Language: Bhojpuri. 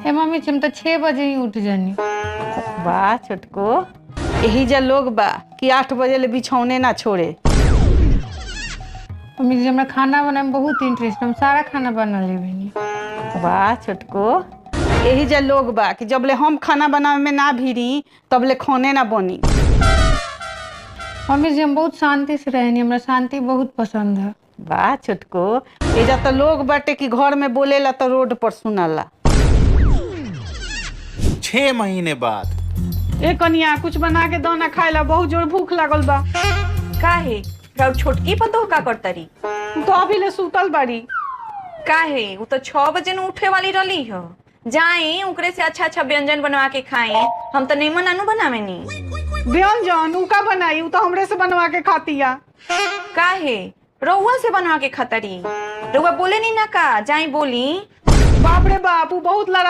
ए मम्मी हम तो 6 बजे ही उठ जानी। वाह छोटको, यही जा लोग बा कि 8 बजे ले बिछौने ना छोड़े। मम्मी जी हमरा खाना बनाए में बहुत इंटरेस्ट, हम सारा खाना बना लेबनी। वाह छोटको, यही जा लोग बा कि जब ले हम खाना बनावे में ना भिड़ी तब ले खाने ना बनी। मम्मी जी हम बहुत शांति से रहनी, हमरा शांति बहुत पसंद है। वाह छोटको, एजा तो लोग बाटे कि घर में बोलेला तो रोड पर सुनाला। 6 महीने बाद ए कनिया कुछ बना के दो ना खाएला, बहुत जोर भूख लागल बा। काहे राउ छोटकी पतो का करतरी? तू तो अभी ले सुतल बाड़ी। काहे वो तो 6 बजे न उठे वाली रही हो। जाए उकरे से अच्छा अच्छा व्यंजन बनवा के खाए, हम तो निमन अनु बनावे नी। व्यंजन उ का बनाई, उ तो हमरे से बनवा के खातिया। काहे रउआ से बनवा के खतरी? रउआ बोले नी ना का जाए बोली। बाप रे बाप, उ बहुत लड़ा